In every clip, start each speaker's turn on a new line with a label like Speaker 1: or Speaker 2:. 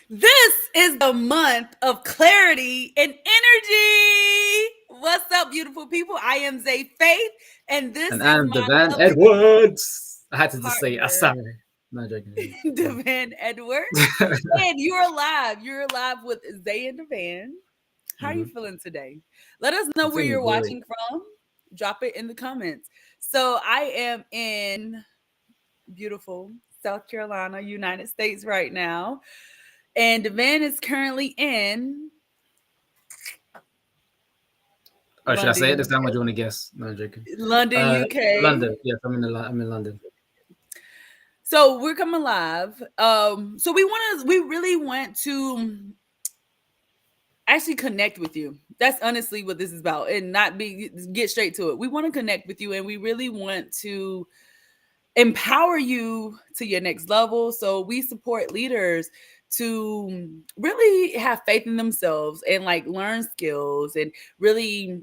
Speaker 1: This is the month of clarity and energy. What's up, beautiful people? I am Zay Faith, and this
Speaker 2: And
Speaker 1: is
Speaker 2: I'm
Speaker 1: my
Speaker 2: Devann
Speaker 1: lovely
Speaker 2: Edwards. I had to just say,
Speaker 1: partner,
Speaker 2: sorry. No joking. Yeah.
Speaker 1: Devan Edwards. And you're alive. You're alive with Zay and Devan. How are you
Speaker 2: hmm
Speaker 1: feeling today? Let us know
Speaker 2: I'm
Speaker 1: where
Speaker 2: feeling
Speaker 1: you're
Speaker 2: great.
Speaker 1: watching from. Drop it in the comments. So I am in beautiful South Carolina, United States right now. And Devan is currently in
Speaker 2: Oh, should I say it
Speaker 1: London,
Speaker 2: this time or do you want to guess? No joking.
Speaker 1: London, UK.
Speaker 2: London. Yes, I'm in London.
Speaker 1: So we're coming live. So we really want to actually connect with you. That's honestly what this is about, and not be get straight to it. We want to connect with you, and we really want to empower you to your next level. So we support leaders to really have faith in themselves and like learn skills and really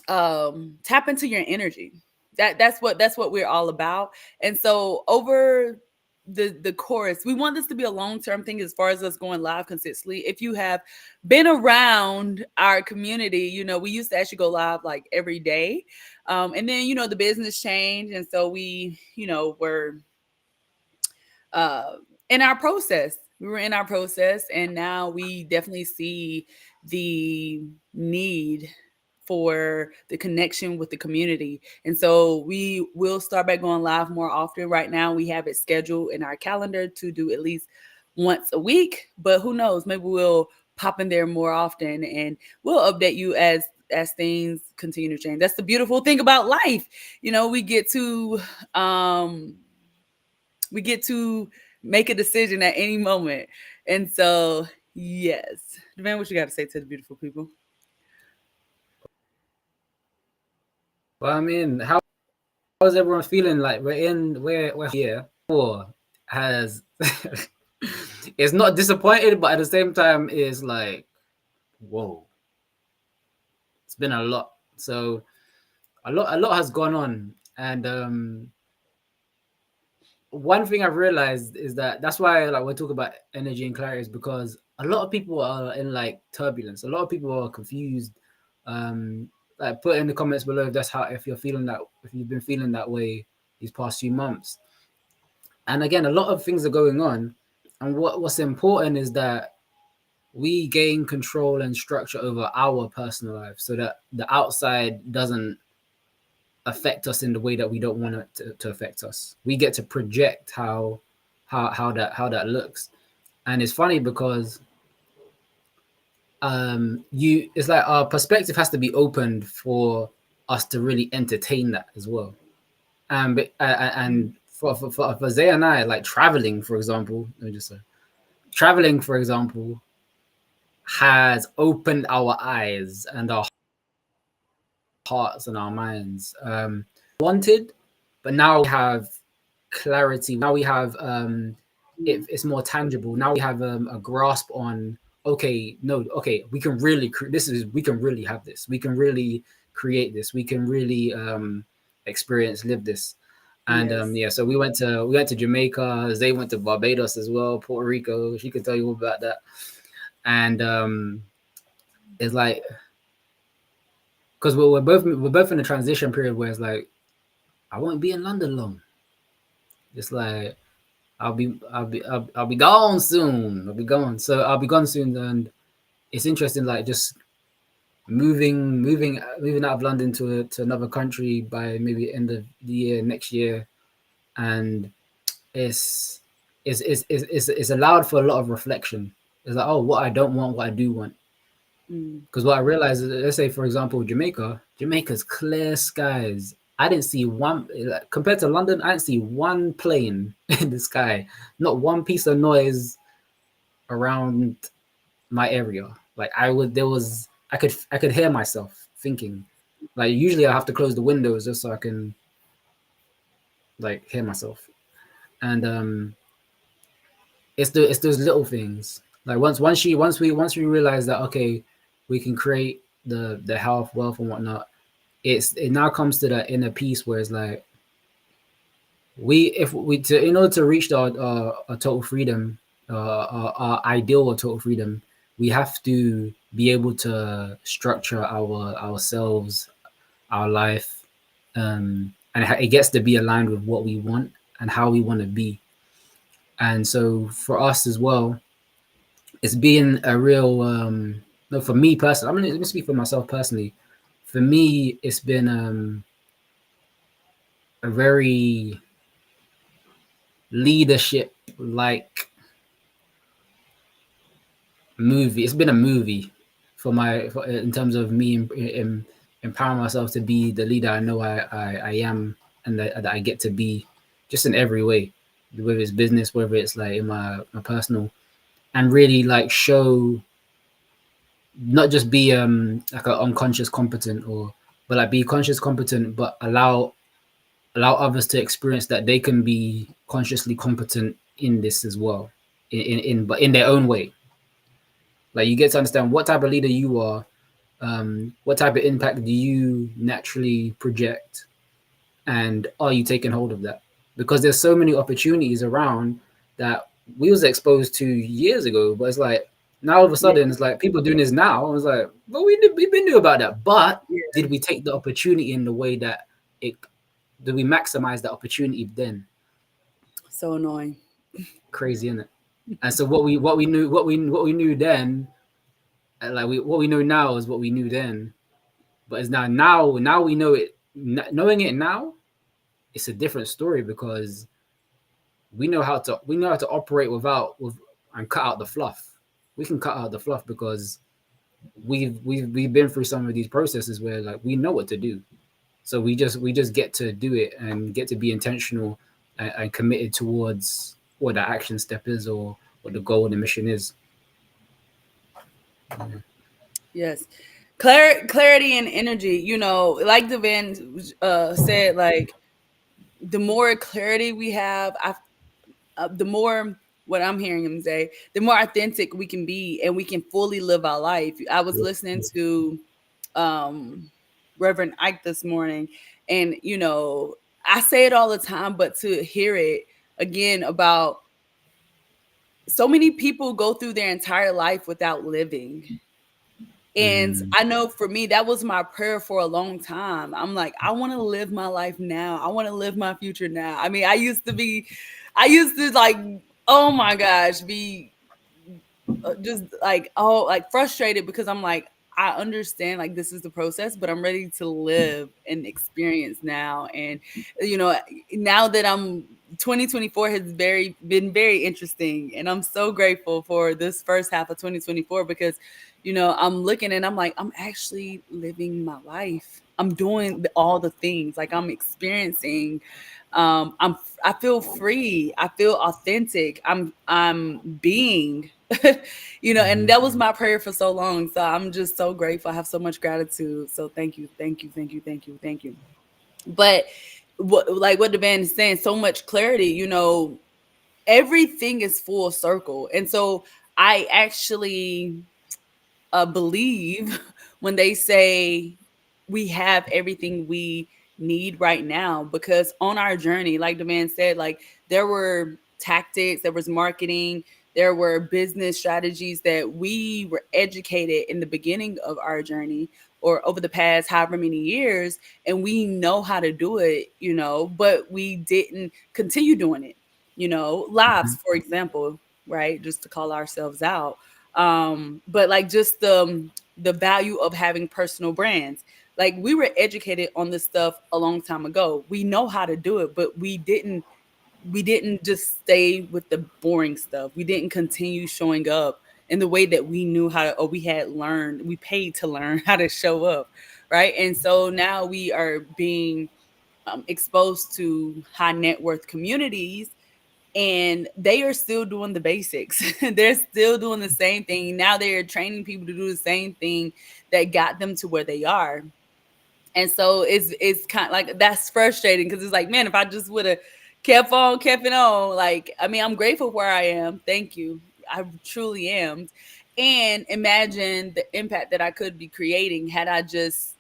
Speaker 1: tap into your energy. That's what we're all about. And so over the course, we want this to be a long-term thing as far as us going live consistently. If you have been around our community, we used to actually go live like every day. And then the business changed, and so we were uh in our process. We were in our process, and now we definitely see the need for the connection with the community. And so we will start by going live more often. Right now, we have it scheduled in our calendar to do at least once a week, but who knows? Maybe we'll pop in there more often, and we'll update you as things continue to change. That's the beautiful thing about life. We get to we get to make a decision at any moment. And so, yes. Man, what you got to say to the beautiful people?
Speaker 2: Well, I mean, how's everyone feeling? Like we're here. Four has it's not disappointed, but at the same time, is like, whoa, it's been a lot. So a lot has gone on, and one thing I've realized is that that's why like we talk about energy and clarity is because a lot of people are in like turbulence. A lot of people are confused. Um, like put in the comments below if that's how if you're feeling that if you've been feeling that way these past few months. And again, a lot of things are going on. And what's important is that we gain control and structure over our personal life so that the outside doesn't affect us in the way that we don't want it to affect us. We get to project how that looks, and it's funny because you it's like our perspective has to be opened for us to really entertain that as well. And for Zay and I, like traveling, for example, let me just say, traveling, for example, has opened our eyes and our hearts and our minds. Wanted, but now we have clarity. Now we have it's more tangible. Now we have a grasp on okay, no, okay, we can really we can really have this. We can really create this. We can really experience, live this. And
Speaker 1: Yes.
Speaker 2: yeah, so we went to Jamaica. They went to Barbados as well, Puerto Rico. She could tell you all about that. And it's like because we're both in a transition period where it's like I won't be in London long. It's like I'll be gone soon. I'll be gone. So I'll be gone soon, and it's interesting. Like just moving out of London to another country by maybe end of the year next year, and it's it's allowed for a lot of reflection. It's like, oh, what I don't want, what I do want.
Speaker 1: Mm.
Speaker 2: Because what I realized is, let's say, for example, Jamaica's clear skies. I didn't see one, like, compared to London, I didn't see one plane in the sky, not one piece of noise around my area. Like I could hear myself thinking. Like usually I have to close the windows just so I can like hear myself. And it's those little things. Like once we realize that okay, we can create the health, wealth, and whatnot. It now comes to that inner peace where it's like we if we to in order to reach our total freedom, our ideal or total freedom, we have to be able to structure ourselves, our life, and it gets to be aligned with what we want and how we want to be. And so for us as well, it's been a real no, for me personally. I'm gonna speak for myself personally. For me, it's been a very leadership like movie. It's been a movie in terms of me empowering myself to be the leader I know I am, and that I get to be, just in every way, whether it's business, whether it's like in my personal, and really like show, not just be like an unconscious competent, or but like be conscious competent, but allow others to experience that they can be consciously competent in this as well, but in their own way. Like, you get to understand what type of leader you are, what type of impact do you naturally project, and are you taking hold of that? Because there's so many opportunities around that we was exposed to years ago, but it's like now all of a
Speaker 1: Yeah,
Speaker 2: sudden it's like people doing this now. I was like, well, we've been new about that, but
Speaker 1: yeah.
Speaker 2: did we take the opportunity in the way that it? Did we maximize that opportunity then?
Speaker 1: So annoying.
Speaker 2: Crazy, isn't it? And so what we knew then, like what we know now is what we knew then. But it's now we know it. Knowing it now, it's a different story, because we know how to operate with and cut out the fluff. We can cut out the fluff because we've been through some of these processes where like we know what to do. So we just get to do it and get to be intentional, and committed towards what that action step is, or what the goal and the mission is.
Speaker 1: Yes. Clarity and energy, like Devan said, like the more clarity we have, the more, what I'm hearing him say, the more authentic we can be and we can fully live our life. I was
Speaker 2: Yeah.
Speaker 1: listening to um, Reverend Ike this morning, and I say it all the time, but to hear it again about so many people go through their entire life without living. And
Speaker 2: Mm.
Speaker 1: I know for me, that was my prayer for a long time. I'm like, I want to live my life now. I want to live my future now. I mean, I used to like, oh my gosh, be just like, oh, like frustrated because I'm like, I understand like this is the process, but I'm ready to live and experience now. And you know, now that I'm 2024 has been very interesting, and I'm so grateful for this first half of 2024 because I'm looking and I'm like, I'm actually living my life. I'm doing all the things, like I'm experiencing. I'm I feel free. I feel authentic. I'm being, and
Speaker 2: Mhm.
Speaker 1: that was my prayer for so long. So I'm just so grateful. I have so much gratitude. So thank you, thank you, thank you, thank you, thank you. But like what the band is saying, so much clarity. Everything is full circle, and so I actually believe when they say we have everything we need right now, because on our journey, like the man said, like there were tactics, there was marketing, there were business strategies that we were educated in the beginning of our journey or over the past however many years, and we know how to do it, but we didn't continue doing it. Lives,
Speaker 2: Mhm.
Speaker 1: for example, right, just to call ourselves out. But like just the value of having personal brands, like we were educated on this stuff a long time ago. We know how to do it, but we didn't just stay with the boring stuff. We didn't continue showing up in the way that we knew how to, or we had learned, we paid to learn how to show up, right? And so now we are being exposed to high net worth communities, and they are still doing the basics. They're still doing the same thing. Now they're training people to do the same thing that got them to where they are. And so it's kind of like that's frustrating because it's like, man, if I just would have kept it on, like, I mean, I'm grateful where I am. Thank you. I truly am. And imagine the impact that I could be creating had I just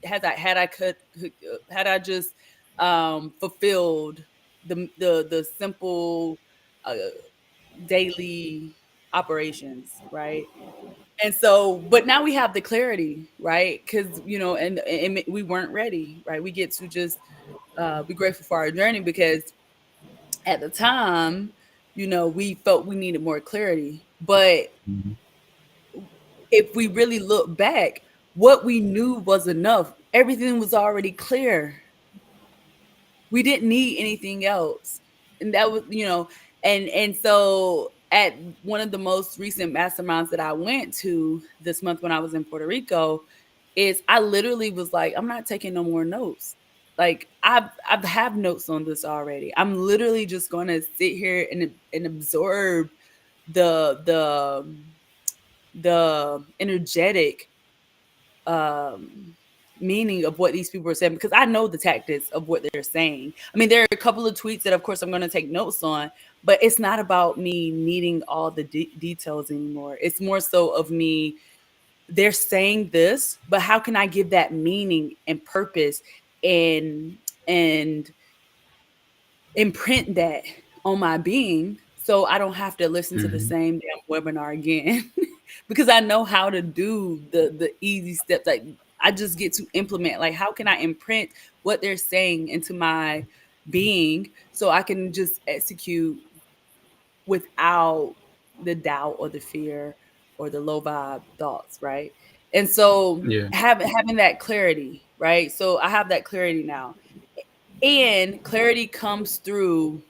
Speaker 1: had I just fulfilled the simple uh, daily operations, right? And so, but now we have the clarity, right? Because and we weren't ready, right? We get to just be grateful for our journey because at the time, we felt we needed more clarity. But
Speaker 2: Mhm.
Speaker 1: if we really look back, what we knew was enough. Everything was already clear. We didn't need anything else. And that was, and so at one of the most recent masterminds that I went to this month when I was in Puerto Rico, is I literally was like, I'm not taking no more notes. Like I've have notes on this already. I'm literally just gonna sit here and absorb the the the energetic um meaning of what these people are saying, because I know the tactics of what they're saying. I mean, there are a couple of tweets that of course I'm going to take notes on, but it's not about me needing all the details anymore. It's more so of me, they're saying this, but how can I give that meaning and purpose and and imprint that on my being so I don't have to listen to the
Speaker 2: Mhm.
Speaker 1: same damn webinar again because I know how to do the easy steps. Like I just get to implement, like how can I imprint what they're saying into my being so I can just execute without the doubt or the fear or the low vibe thoughts, right? And so
Speaker 2: Yeah.
Speaker 1: having that clarity, right? So I have that clarity now. And clarity comes through,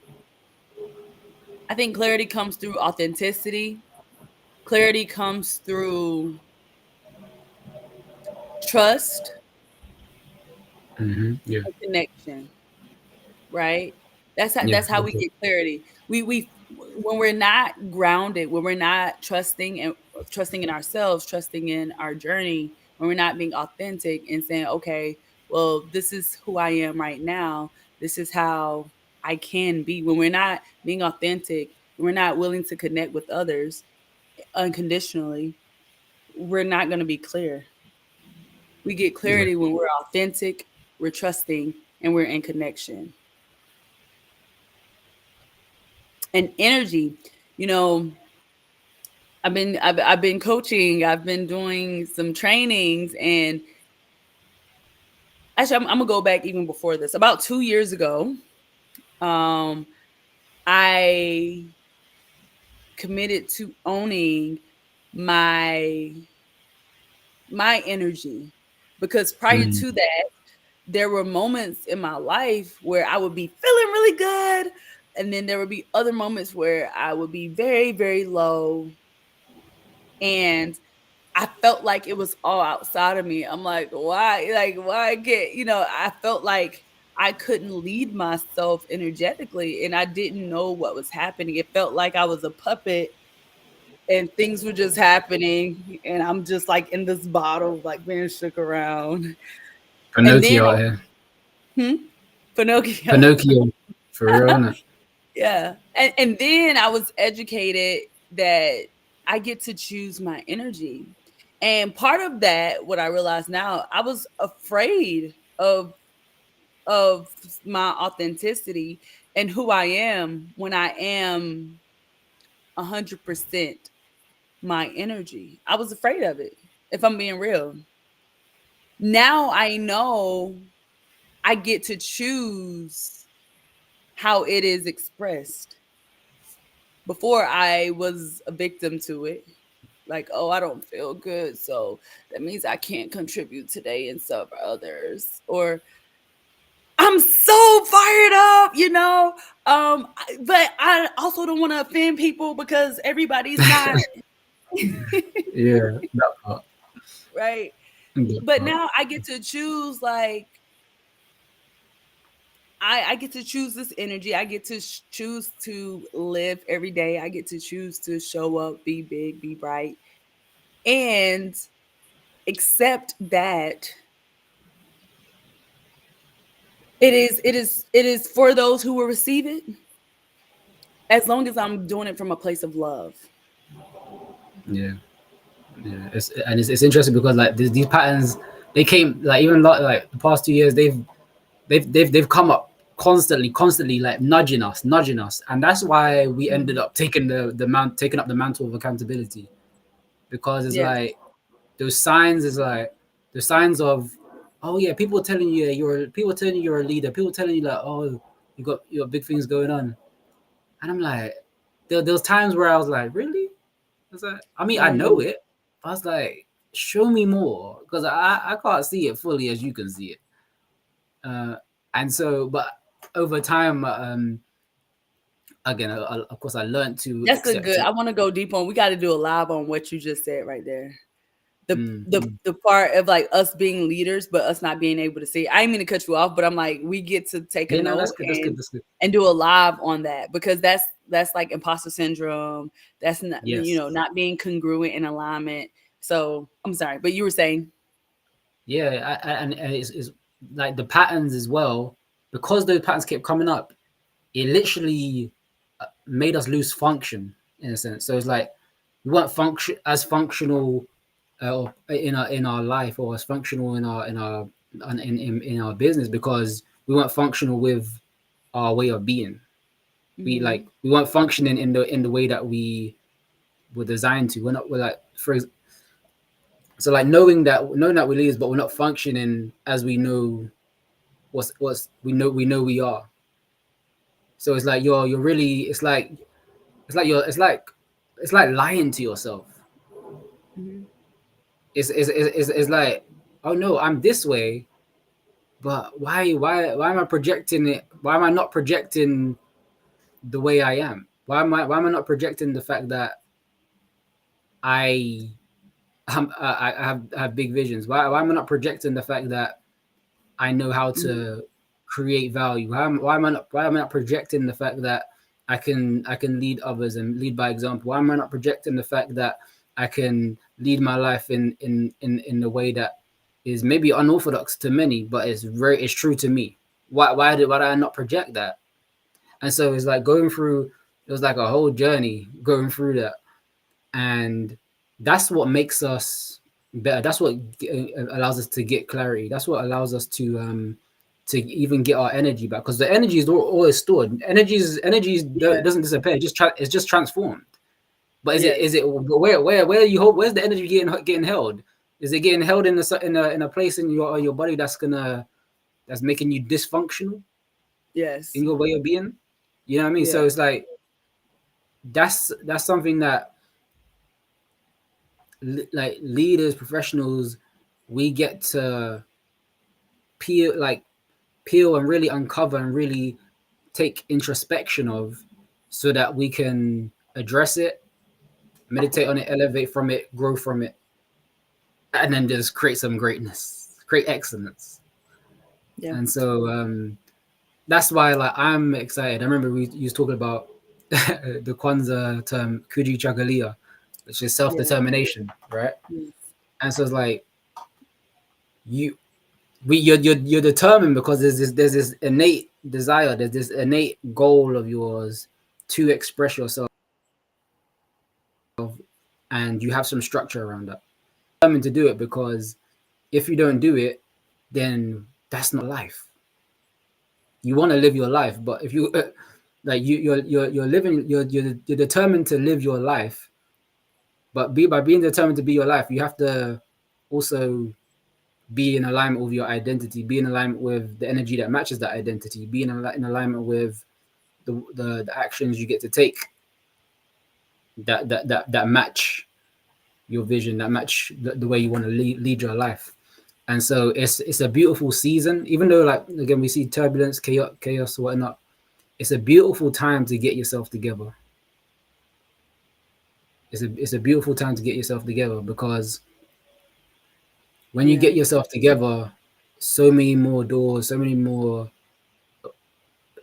Speaker 1: I think clarity comes through authenticity. Clarity comes through trust
Speaker 2: Yeah.
Speaker 1: and connection, right?
Speaker 2: Yeah.
Speaker 1: That's how we
Speaker 2: Okay.
Speaker 1: get clarity. We when we're not grounded, when we're not trusting in ourselves, trusting in our journey, when we're not being authentic and saying, okay, well, this is who I am right now. This is how I can be. When we're not being authentic, we're not willing to connect with others unconditionally, we're not going to be clear. We get
Speaker 2: Yeah.
Speaker 1: clarity when we're authentic, we're trusting, and we're in connection. And energy, you know, I've been coaching, I've been doing some trainings, and actually I'm gonna go back even before this. About 2 years ago, um, I committed to owning my my energy because prior
Speaker 2: Mm.
Speaker 1: to that there were moments in my life where I would be feeling really good. And then there would be other moments where I would be very, very low. And I felt like it was all outside of me. I'm like, why? Like, why get, I felt like I couldn't lead myself energetically and I didn't know what was happening. It felt like I was a puppet and things were just happening. And I'm just like in this bottle, like being shook around. And then,
Speaker 2: Pinocchio out here.
Speaker 1: hmm? Pinocchio.
Speaker 2: Pinocchio. For real, innit?
Speaker 1: Yeah. And then I was educated that I get to choose my energy. And part of that, what I realize now, I was afraid of my authenticity and who I am when I am 100% my energy. I was afraid of it, if I'm being real. Now I know I get to choose how it is expressed. Before I was a victim to it. Like, oh, I don't feel good, so that means I can't contribute today and serve others. Or I'm so fired up, but I also don't want to offend people because everybody's not
Speaker 2: Yeah. That part.
Speaker 1: right.
Speaker 2: That
Speaker 1: But
Speaker 2: part.
Speaker 1: now I get to choose, like, I get to choose this energy. I get to choose to live every day. I get to choose to show up, be big, be bright, and accept that it is for those who will receive it, as long as I'm doing it from a place of love.
Speaker 2: Yeah. Yeah. It's interesting because like these patterns, they came like even like the past 2 years they've come up constantly like nudging us, and that's why we ended
Speaker 1: Mhm.
Speaker 2: up taking up the mantle of accountability, because it's
Speaker 1: Yes.
Speaker 2: like those signs is like the signs of, oh yeah, people telling you you're a leader, people telling you like, oh, you got big things going on, and I'm like, there was times where I was like, really? I was like, I mean, I know
Speaker 1: Mm.
Speaker 2: it. I was like, show me more, because I can't see it fully as you can see it. Uh, and so, but over time, again, of course, I learned to
Speaker 1: That's a
Speaker 2: accept
Speaker 1: good.
Speaker 2: it.
Speaker 1: I want to go deep on. We got to do a live on what you just said right there. The
Speaker 2: Mm,
Speaker 1: the
Speaker 2: mm.
Speaker 1: the part of like us being leaders, but us not being able to see. I didn't mean to cut you off, but I'm like, we get to take a
Speaker 2: Yeah, no, that's
Speaker 1: note
Speaker 2: good. That's good. That's good.
Speaker 1: and do a live on that, because that's like imposter syndrome. That's not,
Speaker 2: Yes.
Speaker 1: not being congruent in alignment. So I'm sorry, but you were saying,
Speaker 2: Yeah, and it's like the patterns as well, because those patterns kept coming up. It literally made us lose function in a sense. So it's like we weren't functional in our life, or as functional in our business, because we weren't functional with our way of being.
Speaker 1: mm-hmm,
Speaker 2: We weren't functioning in the way that we were designed to. We're like so like knowing that we're leaders, but we're not functioning as we know what's we are. So it's like you're really it's like you're it's like lying to yourself.
Speaker 1: mm-hmm,
Speaker 2: It's like, oh no, I'm this way, but why am I projecting it? Why am I not projecting the way I am? Why am I not projecting the fact that I I have big visions? Why am I not projecting the fact that I know how
Speaker 1: mm-hmm,
Speaker 2: to create value? Why am I not projecting the fact that I can lead others and lead by example? Why am I not projecting the fact that I can lead my life in a way that is maybe unorthodox to many, but it's true to me? Why did I not project that? And so it's like going through, it was like a whole journey going through that, and that's what makes us better. That's what allows us to get clarity. That's what allows us to even get our energy back, because the energy is always stored. Energy
Speaker 1: yeah,
Speaker 2: doesn't disappear. It's just transformed. But
Speaker 1: yes,
Speaker 2: is it where you hope, where's the energy getting held? Is it getting held in a place in your body that's making you dysfunctional
Speaker 1: yes,
Speaker 2: in your way of being? You know what I mean?
Speaker 1: yeah,
Speaker 2: So it's like that's something that like leaders, professionals, we get to peel like peel and really uncover and really take introspection of, so that we can address it, meditate on it, elevate from it, grow from it, and then just create some greatness, create excellence.
Speaker 1: yeah,
Speaker 2: And so that's why like I'm excited. I remember we you was talking about the Kwanzaa term Kujichagulia, which is self
Speaker 1: yeah,
Speaker 2: determination, right?
Speaker 1: yes,
Speaker 2: And so it's like you you're determined because there's this innate desire, there's this innate goal of yours to express yourself, and you have some structure around that. Determined to do it, because if you don't do it, then that's not life. You want to live your life, but if you like you're living you're determined to live your life, but by being determined to be your life, you have to also be in alignment with your identity, be in alignment with the energy that matches that identity, be in alignment with the actions you get to take that match your vision, that match the way you want to lead your life. And so it's a beautiful season, even though like again we see turbulence, chaos, whatnot. It's a beautiful time to get yourself together. It's a beautiful time to get yourself together, because when you
Speaker 1: yeah,
Speaker 2: get yourself together, so many more doors, so many more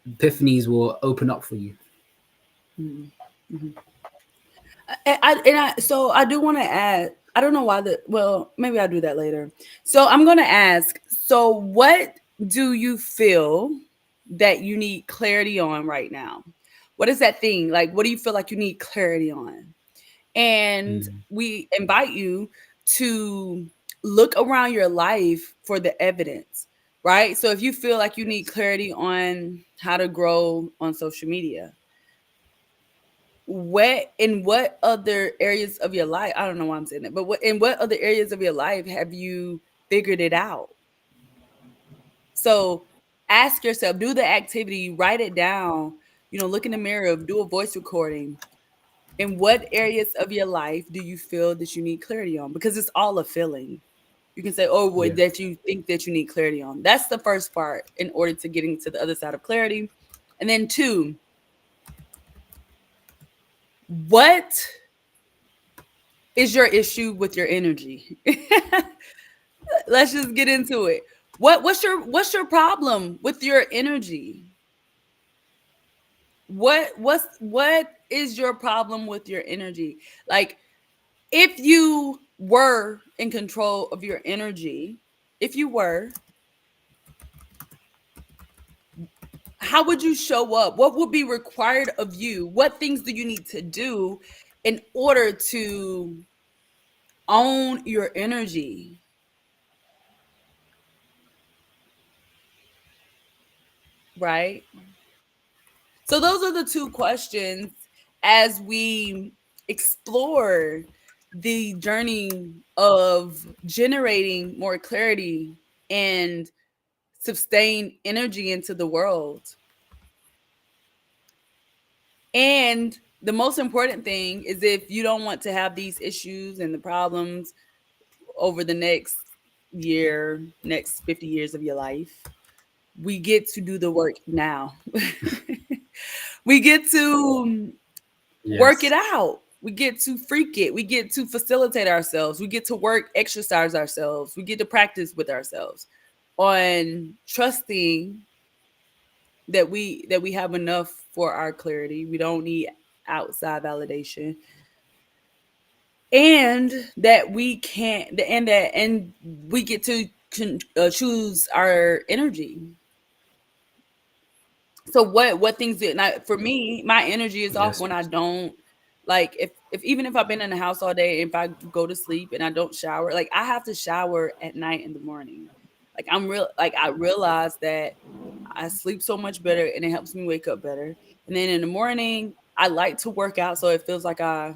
Speaker 2: epiphanies will open up for you.
Speaker 1: mm-hmm, mm-hmm. So I do want to add. I don't know why well, maybe I'll do that later. So I'm going to ask. So what do you feel that you need clarity on right now? What is that thing? Like, what do you feel like you need clarity on? And
Speaker 2: Mm.
Speaker 1: we invite you to look around your life for the evidence. right? So if you feel like you need clarity on how to grow on social media, what other areas of your life, I don't know why I'm saying that, but what in what other areas of your life have you figured it out? So ask yourself, do the activity, write it down, look in the mirror, do a voice recording. In what areas of your life do you feel that you need clarity on? Because it's all a feeling. You can say, oh,
Speaker 2: Yeah.
Speaker 1: what that you think that you need clarity on. That's the first part in order to getting to the other side of clarity. And then two, what is your issue with your energy? Let's just get into it. What's your problem with your energy? What is your problem with your energy? Like, if you were in control of your energy, if you were, how would you show up? What would be required of you? What things do you need to do in order to own your energy, right? So those are the two questions as we explore the journey of generating more clarity and sustain energy into the world. And the most important thing is, if you don't want to have these issues and the problems over the next year, next 50 years of your life, we get to do the work now. We get to work it
Speaker 2: Yes.
Speaker 1: out. We get to freak it. We get to facilitate ourselves. We get to work, exercise ourselves. We get to practice with ourselves on trusting that we have enough for our clarity. We don't need outside validation. And that we can't and we get to choose our energy. So what things did not, for me, my energy is off
Speaker 2: Yes.
Speaker 1: when I don't, like, if even if I've been in the house all day, if I go to sleep and I don't shower, like, I have to shower at night in the morning. Like, I realize that I sleep so much better and it helps me wake up better. And then in the morning, I like to work out so it feels like I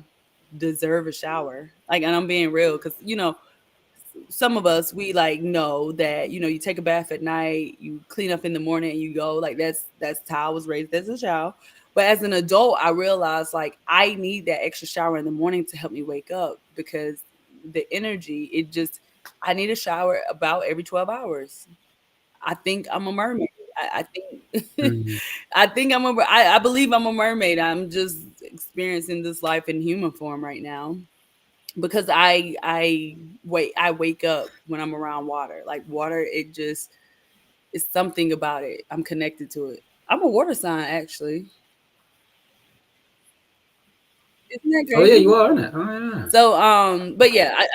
Speaker 1: deserve a shower. Like, and I'm being real, because some of us, we like know that you take a bath at night, you clean up in the morning, and you go, like, that's how I was raised as a child. But as an adult, I realized, like, I need that extra shower in the morning to help me wake up, because the energy, I need a shower about every 12 hours. I think I'm a mermaid. I think
Speaker 2: Mm,
Speaker 1: I believe I'm a mermaid. I'm just experiencing this life in human form right now, because I wake up when I'm around water. Like, water, it just, it's something about it. I'm connected to it. I'm a water sign, actually. Isn't that
Speaker 2: oh yeah,
Speaker 1: crazy?
Speaker 2: you are, isn't it? Oh yeah.
Speaker 1: So, but yeah,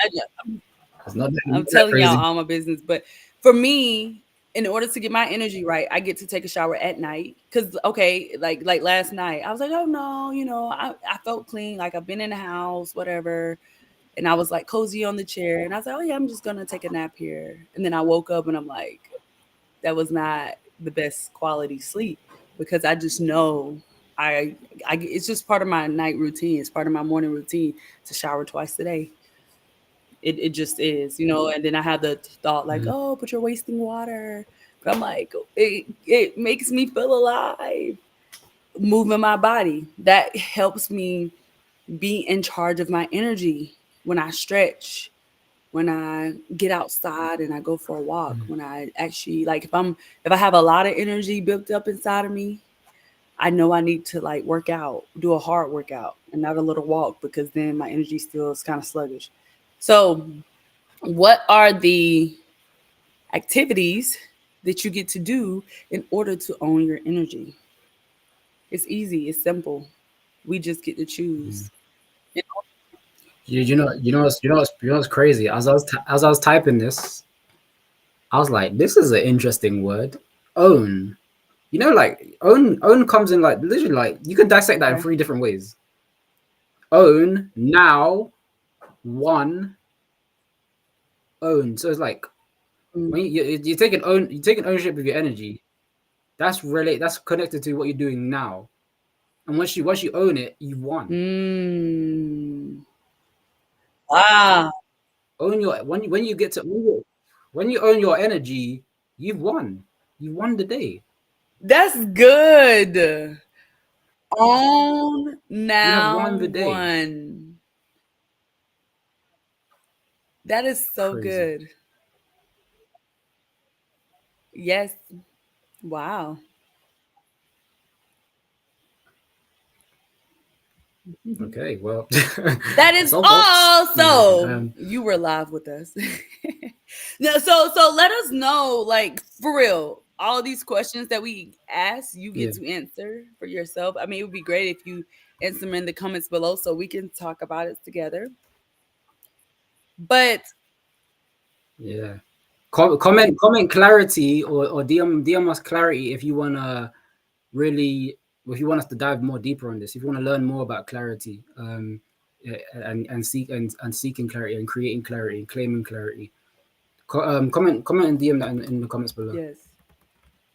Speaker 2: It's not
Speaker 1: I'm
Speaker 2: that
Speaker 1: telling y'all
Speaker 2: crazy.
Speaker 1: all my business. But for me, in order to get my energy right, I get to take a shower at night. Cause, okay, like last night, I was like, oh no, I felt clean. Like, I've been in the house, whatever. And I was like cozy on the chair. And I was like, oh yeah, I'm just gonna take a nap here. And then I woke up and I'm like, that was not the best quality sleep, because I just know I it's just part of my night routine. It's part of my morning routine to shower twice a day. It just is. And then I had the thought, like,
Speaker 2: Mm,
Speaker 1: oh, but you're wasting water. But I'm like, it makes me feel alive. Moving my body, that helps me be in charge of my energy. When I stretch, when I get outside and I go for a walk,
Speaker 2: mm,
Speaker 1: when I actually, like, if I have a lot of energy built up inside of me, I know I need to, like, work out, do a hard workout and not a little walk, because then my energy still is kind of sluggish. So, what are the activities that you get to do in order to own your energy? It's easy, it's simple. We just get to
Speaker 2: mm.
Speaker 1: choose. And
Speaker 2: You know what's crazy? As I was typing this, I was like, this is an interesting word. Own. Like own comes in like literally like you can dissect that in
Speaker 1: okay.
Speaker 2: three different ways. Own, now, one, own. So it's like
Speaker 1: Mm.
Speaker 2: When you're taking ownership of your energy, that's connected to what you're doing now. And once you own it, you won.
Speaker 1: Mm. Wow.
Speaker 2: Own your when you get to when you own your energy, you've won. You won the day.
Speaker 1: That's good. On
Speaker 2: You have
Speaker 1: now
Speaker 2: won the day.
Speaker 1: one. That is so
Speaker 2: Crazy.
Speaker 1: good. Yes. Wow.
Speaker 2: Okay, well,
Speaker 1: That
Speaker 2: a
Speaker 1: is
Speaker 2: soapbox.
Speaker 1: all.
Speaker 2: No,
Speaker 1: So you were live with us. No, so let us know, like for real, all these questions that we ask, you
Speaker 2: yeah,
Speaker 1: get to answer for yourself. I mean, it would be great if you answer them in the comments below so we can talk about it together. But
Speaker 2: yeah. Comment clarity or DM us clarity if you wanna really if you want us to dive more deeper on this. If you want to learn more about clarity, yeah, and seeking clarity and creating clarity and claiming clarity. Comment and DM that in the comments below.
Speaker 1: yes,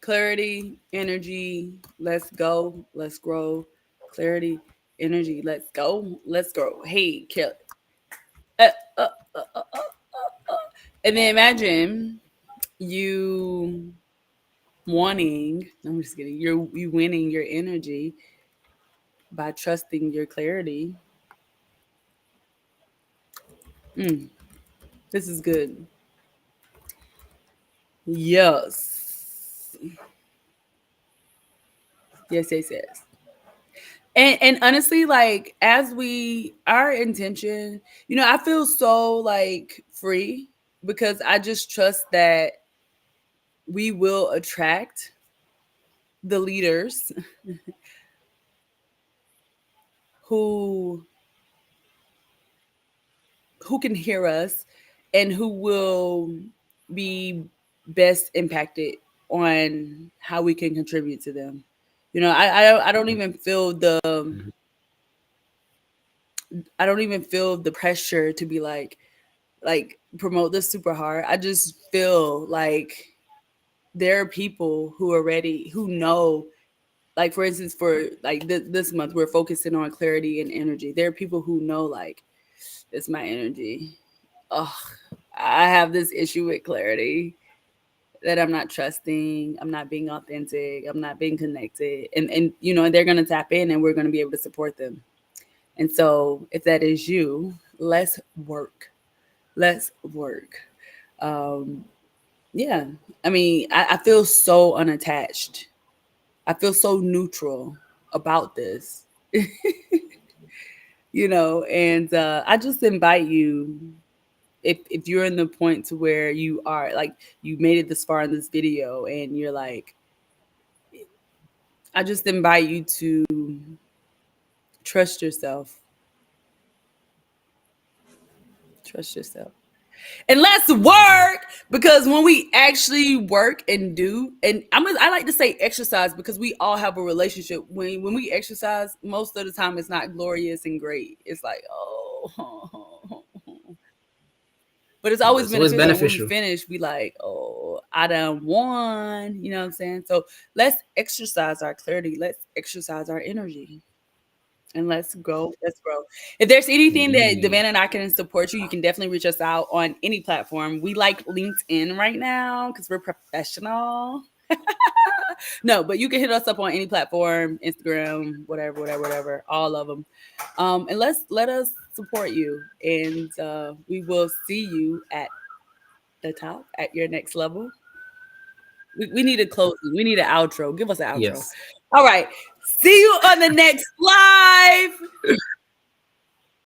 Speaker 1: clarity, energy, let's go, let's grow. Clarity, energy, let's go, let's grow. Hey, Kelly. Uh, uh, uh, uh, uh, and then imagine you wanting, I'm just kidding, you winning your energy by trusting your clarity. Mm, this is good. Yes. Yes, yes, yes. And honestly, like as we our intention, I feel so like free because I just trust that we will attract the leaders who who can hear us and who will be best impacted on how we can contribute to them. I don't even feel
Speaker 2: Mhm.
Speaker 1: the pressure to be like promote this super hard. I just feel like there are people who are ready, who know, like for instance, for like this month we're focusing on clarity and energy. There are people who know, like, it's my energy. Oh, I have this issue with clarity, that I'm not trusting, I'm not being authentic, I'm not being connected. And they're gonna tap in and we're gonna be able to support them. And so if that is you, let's work. Let's work. Um, yeah. I mean, I feel so unattached. I feel so neutral about this. And I just invite you, if you're in the point to where you are like you made it this far in this video and you're like, I just invite you to trust yourself. Trust yourself. And let's work, because when we actually work and do, and I like to say exercise, because we all have a relationship. When we exercise, most of the time it's not glorious and great. It's like, oh, but it's
Speaker 2: But
Speaker 1: always
Speaker 2: it's always
Speaker 1: beneficial. And when we
Speaker 2: beneficial.
Speaker 1: finish, we like, oh, I done won. You know what I'm saying? So let's exercise our clarity. Let's exercise our energy. And let's go. Let's grow. If there's anything that
Speaker 2: Indeed.
Speaker 1: Devann and I can support you, you can definitely reach us out on any platform. We like LinkedIn right now because we're professional. No, but you can hit us up on any platform, Instagram, whatever, whatever, whatever, all of them. And let us support you. And we will see you at the top, at your next level. We need a closing. We need an outro. Give us an outro.
Speaker 2: Yes.
Speaker 1: All right. See you on the next live.